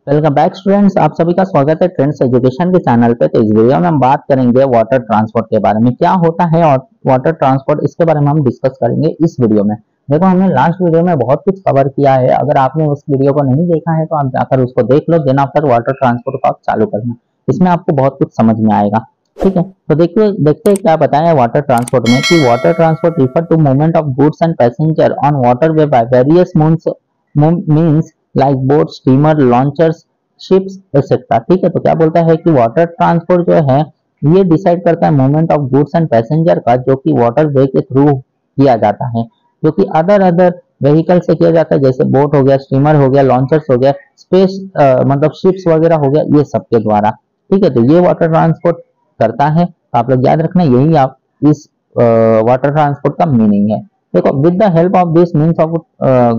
Welcome back students, आप सभी का स्वागत है ट्रेंड्स एजुकेशन के चैनल पे। तो इस वीडियो में हम बात करेंगे वाटर ट्रांसपोर्ट के बारे में। क्या होता है और वाटर ट्रांसपोर्ट, इसके बारे में हम डिस्कस करेंगे इस वीडियो में। देखो, हमने लास्ट वीडियो में बहुत कुछ कवर किया है। अगर आपने उस वीडियो को नहीं देखा है तो आप जाकर उसको देख लो, देन आफ्टर वाटर ट्रांसपोर्ट को आप चालू करना। इसमें आपको बहुत कुछ समझ में आएगा। ठीक है, तो देखिए देखते हैं क्या बताया है वाटर ट्रांसपोर्ट में कि water transport refer to movement of goods and passenger on water way by various means like boat, steamer, launchers, ships etcetera. ठीक है, तो क्या बोलता है कि वाटर ट्रांसपोर्ट जो है ये डिसाइड करता है movement of goods and passenger का, जो कि वाटर वे के थ्रू किया जाता है, जो कि अदर अदर व्हीकल से किया जाता है, जैसे बोट हो गया, स्टीमर हो गया, लॉन्चर्स हो गया, स्पेस मतलब शिप्स वगैरह हो गया, ये सबके द्वारा। ठीक है, तो ये वाटर ट्रांसपोर्ट करता है। तो आप लोग याद रखना, यही आप इस वाटर ट्रांसपोर्ट का मीनिंग है। देखो, with the help of this means of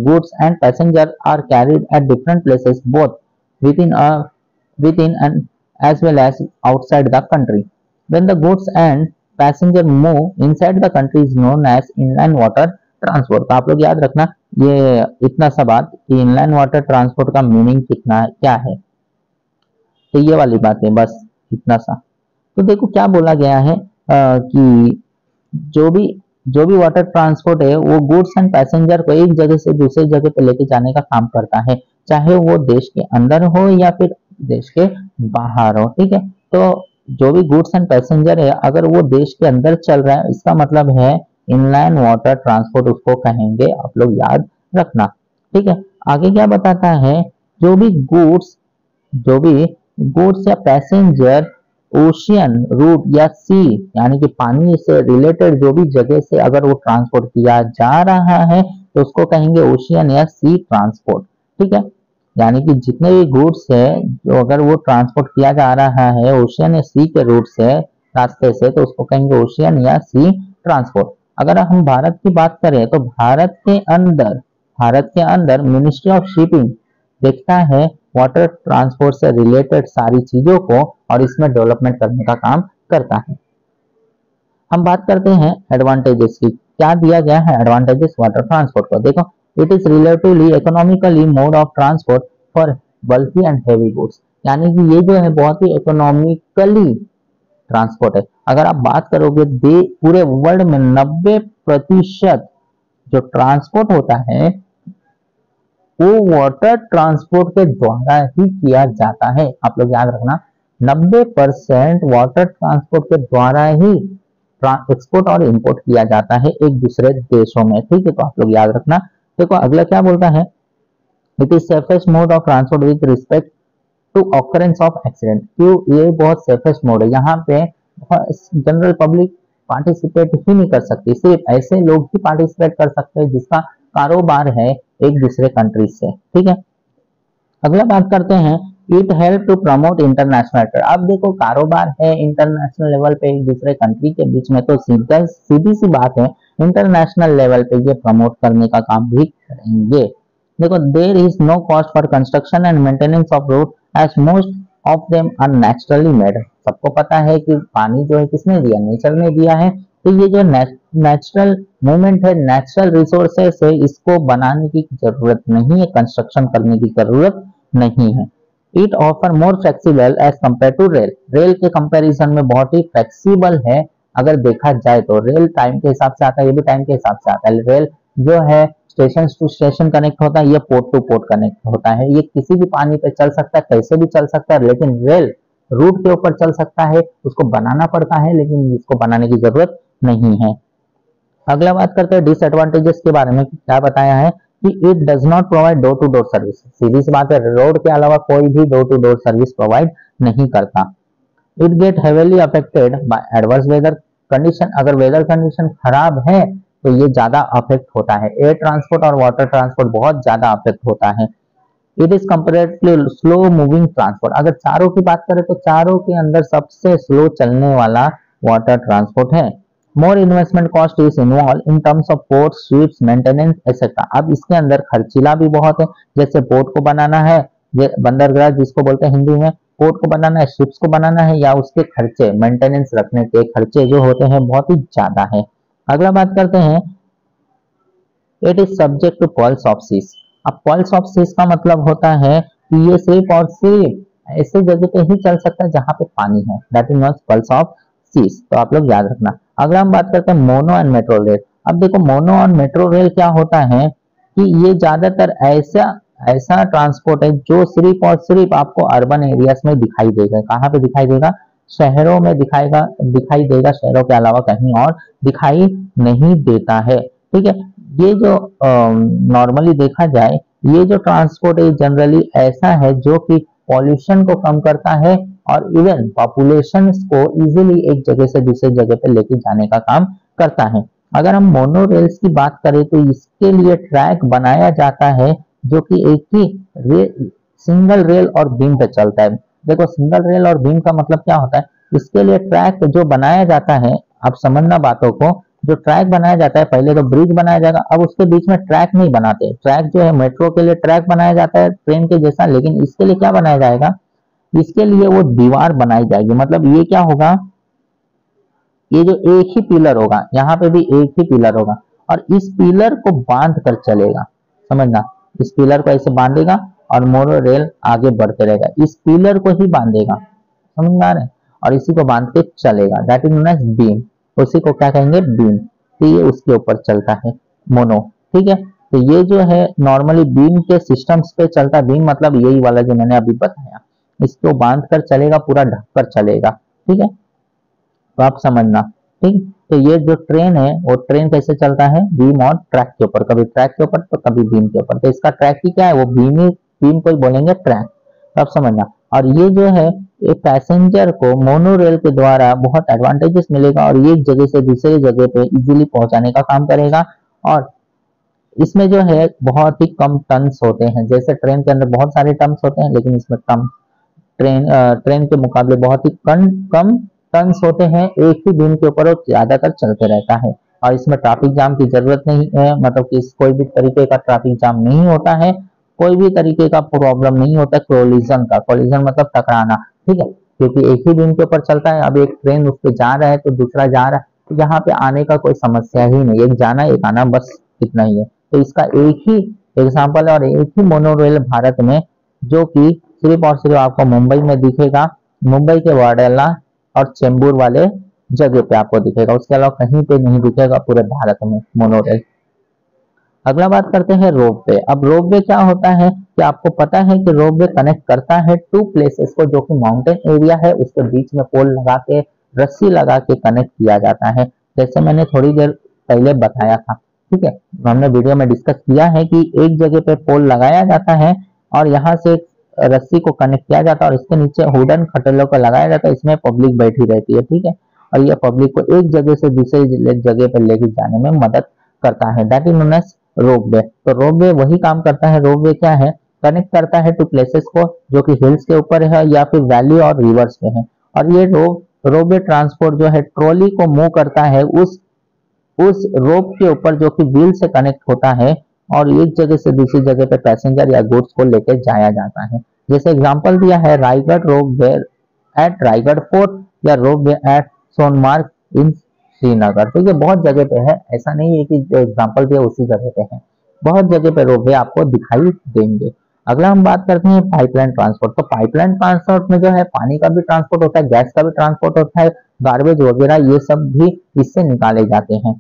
goods and passenger are carried at different places both within and as well as outside the country. When the goods and passenger move inside the country is known as inland water transport। तो आप लोग याद रखना ये इतना सा बात कि इनलैंड वाटर ट्रांसपोर्ट का मीनिंग कितना क्या है। तो ये वाली बात है, बस इतना सा। तो देखो क्या बोला गया है कि जो भी जो भी वाटर ट्रांसपोर्ट है वो गुड्स एंड पैसेंजर को एक जगह से दूसरी जगह पे लेके जाने का काम करता है, चाहे वो देश के अंदर हो या फिर देश के बाहर हो। ठीक है, तो जो भी गुड्स एंड पैसेंजर है, अगर वो देश के अंदर चल रहा है, इसका मतलब है इनलैंड वाटर ट्रांसपोर्ट उसको कहेंगे। आप लोग याद रखना। ठीक है, आगे क्या बताता है, जो भी गुड्स या पैसेंजर ओशियन रूट या सी यानी कि पानी से रिलेटेड जो भी जगह से अगर वो ट्रांसपोर्ट किया जा रहा है तो उसको कहेंगे ओशियन या सी ट्रांसपोर्ट। ठीक है, यानी कि जितने भी गुड्स है जो अगर वो ट्रांसपोर्ट किया जा रहा है ओशियन या सी के रूट से, रास्ते से, तो उसको कहेंगे ओशियन या सी ट्रांसपोर्ट। अगर हम भारत की बात करें तो भारत के अंदर मिनिस्ट्री ऑफ शिपिंग देखता है वाटर ट्रांसपोर्ट से रिलेटेड सारी चीजों को और इसमें डेवलपमेंट करने का काम करता है। हम बात करते हैं एडवांटेजेस की। क्या दिया गया है एडवांटेजेस वाटर ट्रांसपोर्ट को। देखो, it is relatively economically mode of transport for bulky and heavy goods, यानी कि ये जो है बहुत ही इकोनॉमिकली ट्रांसपोर्ट है। अगर आप बात करोगे पूरे वर्ल्ड में 90% जो ट्रांसपोर्ट होता है वो वाटर ट्रांसपोर्ट के द्वारा ही किया जाता है। आप लोग याद रखना, 90% वाटर ट्रांसपोर्ट के द्वारा ही एक्सपोर्ट और इंपोर्ट किया जाता है एक दूसरे देशों में। ठीक है, तो आप लोग याद रखना। देखो अगला क्या बोलता है, it is safest mode of transport with respect to occurrence of accident. क्यों ये बहुत सेफेस्ट मोड है, यहाँ पे जनरल पब्लिक पार्टिसिपेट ही नहीं कर सकती, सिर्फ ऐसे लोग ही पार्टिसिपेट कर सकते हैं जिसका कारोबार है एक दूसरे कंट्री से। ठीक है, अगला बात करते हैं, it help to promote international trade. अब देखो, कारोबार है इंटरनेशनल लेवल पे एक दूसरे कंट्री के बीच में, तो सीधी सी बात है इंटरनेशनल लेवल पे ये प्रमोट करने का काम भी करेंगे। देखो, there is no cost for construction and maintenance of road as most of them are naturally made. सबको पता है कि पानी जो है किसने दिया, नेचर ने दिया है। तो ये जो नेचुरल मूवमेंट है, नेचुरल रिसोर्सेस है, इसको बनाने की जरूरत नहीं है, कंस्ट्रक्शन करने की जरूरत नहीं है। It offer more flexible as compare to rail. Rail के कंपैरिजन में बहुत ही फ्लेक्सिबल है। अगर देखा जाए तो रेल टाइम के हिसाब से आता है, ये भी टाइम के हिसाब से आता है। रेल जो है स्टेशन टू स्टेशन कनेक्ट होता है, ये पोर्ट टू पोर्ट कनेक्ट होता है। ये किसी भी पानी पे चल सकता है, कैसे भी चल सकता है, लेकिन रेल रूट के ऊपर चल सकता है, उसको बनाना पड़ता है, लेकिन इसको बनाने की जरूरत नहीं है। अगला बात करते हैं डिसएडवांटेजेस के बारे में। क्या बताया है कि it does not provide door to door service. सीधी सी बात है, रोड के अलावा कोई भी door to door service provide नहीं करता। It get heavily affected by adverse weather condition. अगर वेदर कंडीशन खराब है तो ये ज्यादा अफेक्ट होता है। एयर ट्रांसपोर्ट और वाटर ट्रांसपोर्ट बहुत ज्यादा अफेक्ट होता है। It is comparatively slow moving transport. अगर चारों की बात करें तो चारों के अंदर सबसे स्लो चलने वाला वाटर ट्रांसपोर्ट है। More investment cost is involve in terms of port, ships, maintenance etcetera. अब इसके अंदर खर्चीला भी बहुत है, जैसे पोर्ट को बनाना है, बंदरगाह जिसको बोलते हैं हिंदी में, पोर्ट को बनाना है, शिप्स को बनाना है, या उसके खर्चे, मेंटेनेंस रखने के खर्चे जो होते हैं बहुत ही ज्यादा है। अगला बात करते हैं, it is subject to perils of seas. अब पल्स ऑफ सीज का मतलब होता है कि ये सिर्फ और सिर्फ ऐसे जगह पे ही चल सकता है जहां पे पानी है, that is not perils of seas. तो आप लोग याद रखना। अगला हम बात करते हैं मोनो एंड मेट्रो रेल। अब देखो मोनो और मेट्रो रेल क्या होता है कि ये ज्यादातर ऐसा ऐसा ट्रांसपोर्ट है जो सिर्फ और सिर्फ आपको अर्बन एरियाज में दिखाई देगा। कहाँ पे दिखाई देगा? शहरों में दिखाई देगा, शहरों के अलावा कहीं और दिखाई नहीं देता है। ठीक है, ये जो नॉर्मली देखा जाए, ये जो ट्रांसपोर्ट है जनरली ऐसा है जो कि पॉल्यूशन को कम करता है और इवन पॉपुलेशन को इजीली एक जगह से दूसरे जगह पे लेके जाने का काम करता है। अगर हम मोनो रेल्स की बात करें तो इसके लिए ट्रैक बनाया जाता है जो कि एक ही सिंगल रेल और बीम पे चलता है। देखो सिंगल रेल और बीम का मतलब क्या होता है, इसके लिए ट्रैक जो बनाया जाता है, आप समझना बातों को, जो ट्रैक बनाया जाता है पहले तो ब्रिज बनाया जाएगा, अब उसके बीच में ट्रैक नहीं बनाते। ट्रैक जो है मेट्रो के लिए ट्रैक बनाया जाता है ट्रेन के जैसा, लेकिन इसके लिए क्या बनाया जाएगा, इसके लिए वो दीवार बनाई जाएगी। मतलब ये क्या होगा, ये जो एक ही पिलर होगा, यहाँ पे भी एक ही पिलर होगा और इस पिलर को बांध कर चलेगा। समझना, इस पिलर को ऐसे बांधेगा और मोनो रेल आगे बढ़ते रहेगा, इस पिलर को ही बांधेगा, समझ में आ रहा है, और इसी को बांध के चलेगा, that is known as beam. उसी को क्या कहेंगे, बीम। तो ये उसके ऊपर चलता है मोनो। ठीक है, तो ये जो है नॉर्मली बीम के सिस्टम्स पे चलता है। बीम मतलब यही वाला जो मैंने अभी बताया, इसको बांध कर चलेगा, पूरा ढक कर चलेगा। ठीक है, तो आप समझना। ठीक, तो ये जो ट्रेन है वो ट्रेन कैसे चलता है, बीम और ट्रैक के ऊपर, कभी ट्रैक के ऊपर तो कभी बीम के ऊपर। तो इसका ट्रैक ही क्या है, वो बीम ही, बीम को ही बोलेंगे ट्रैक। तो आप समझना। और ये जो है ये पैसेंजर को मोनो रेल के द्वारा बहुत एडवांटेजेस मिलेगा और ये एक जगह से दूसरी जगह पे इजीली पहुंचाने का काम करेगा। और इसमें जो है बहुत ही कम टन्स होते हैं, जैसे ट्रेन के अंदर बहुत सारे टन्स होते हैं लेकिन इसमें कम, ट्रेन के मुकाबले बहुत ही कम टन्स होते हैं। एक ही दिन के ऊपर वो ज्यादातर चलते रहता है और इसमें ट्रैफिक जाम की जरूरत नहीं है, मतलब कि कोई भी तरीके का ट्रैफिक जाम नहीं होता है, कोई भी तरीके का प्रॉब्लम नहीं होता कोलिजन का। कोलिजन मतलब टकराना। ठीक है, क्योंकि एक ही दिन के ऊपर चलता है। अब एक ट्रेन उस पर जा रहा है तो दूसरा जा रहा है, तो यहाँ पे आने का कोई समस्या ही नहीं, एक जाना एक आना, बस इतना ही है। तो इसका एक ही एग्जाम्पल है और एक ही मोनोरेल भारत में जो कि सिर्फ और सिर्फ आपको मुंबई में दिखेगा, मुंबई के वाडेला और चेंबूर वाले जगह पे आपको दिखेगा, उसके अलावा कहीं पे नहीं दिखेगा पूरे भारत में मोनोरेल। अगला बात करते हैं रोपवे। अब रोपवे क्या होता है कि आपको पता है कि रोपवे कनेक्ट करता है टू प्लेसेस को, जो कि माउंटेन एरिया है, उसके बीच में पोल लगा के, रस्सी लगा के कनेक्ट किया जाता है, जैसे मैंने थोड़ी देर पहले बताया था। ठीक है, हमने वीडियो में डिस्कस किया है कि एक जगह पे पोल लगाया जाता है और यहाँ से रस्सी को कनेक्ट किया जाता है और इसके नीचे हुडन खटलों को लगाया जाता है, इसमें पब्लिक बैठी रहती है। ठीक है, और यह पब्लिक को एक जगह से दूसरी जगह पर लेके जाने में मदद करता है, that is known as ropeway. तो रोपवे वही काम करता है। रोपवे क्या है, कनेक्ट करता है टू प्लेसेस को जो कि हिल्स के ऊपर है या फिर वैली और रिवर्स पे है। और ये रोपवे ट्रांसपोर्ट जो है ट्रॉली को मूव करता है उस रोप के ऊपर जो कि व्हील से कनेक्ट होता है और एक जगह से दूसरी जगह पे पैसेंजर या गुड्स को लेकर जाया जाता है। जैसे एग्जांपल दिया है Raigad ropeway at Raigad fort या ropeway at Sonmarg in Srinagar. तो ये बहुत जगह पे है, ऐसा नहीं है कि जो एग्जांपल दिया उसी जगह पे है, बहुत जगह पे रोपवे आपको दिखाई देंगे। अगला हम बात करते हैं पाइपलाइन ट्रांसपोर्ट। तो पाइपलाइन ट्रांसपोर्ट में जो है पानी का भी ट्रांसपोर्ट होता है, गैस का भी ट्रांसपोर्ट होता है, गार्बेज वगैरह ये सब भी इससे निकाले जाते हैं।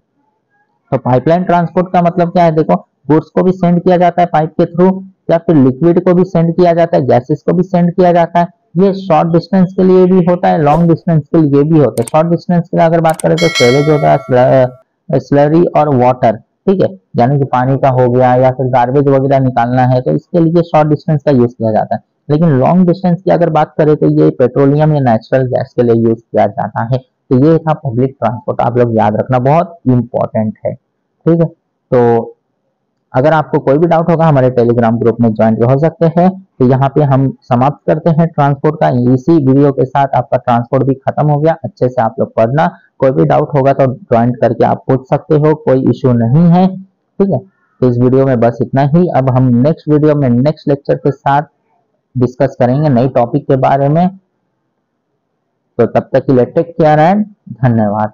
तो पाइपलाइन ट्रांसपोर्ट का मतलब क्या है, देखो गुड्स को भी सेंड किया जाता है पाइप के थ्रू, या फिर लिक्विड को भी सेंड किया जाता है, गैसेस को भी सेंड किया जाता है। ये शॉर्ट डिस्टेंस के लिए भी होता है, लॉन्ग डिस्टेंस के लिए भी होता है। शॉर्ट डिस्टेंस के लिए अगर बात करें तो सेवेज होता है, स्लरी और वाटर। ठीक है, यानी कि पानी का हो गया या फिर गार्बेज वगैरह निकालना है तो इसके लिए शॉर्ट डिस्टेंस का यूज किया जाता है। लेकिन लॉन्ग डिस्टेंस की अगर बात करें तो ये पेट्रोलियम या नेचुरल गैस के लिए यूज किया जाता है। तो ये था पब्लिक ट्रांसपोर्ट, आप लोग याद रखना, बहुत इंपॉर्टेंट है। ठीक है, तो अगर आपको कोई भी डाउट होगा हमारे टेलीग्राम ग्रुप में ज्वाइन हो सकते हैं। तो यहाँ पे हम समाप्त करते हैं ट्रांसपोर्ट का। इसी वीडियो के साथ आपका ट्रांसपोर्ट भी खत्म हो गया। अच्छे से आप लोग पढ़ना, कोई भी डाउट होगा तो ज्वाइन करके आप पूछ सकते हो, कोई इश्यू नहीं है। ठीक है, तो इस वीडियो में बस इतना ही। अब हम नेक्स्ट वीडियो में नेक्स्ट लेक्चर के साथ डिस्कस करेंगे नई टॉपिक के बारे में। तो तब तक के लिए टेक केयर एंड धन्यवाद।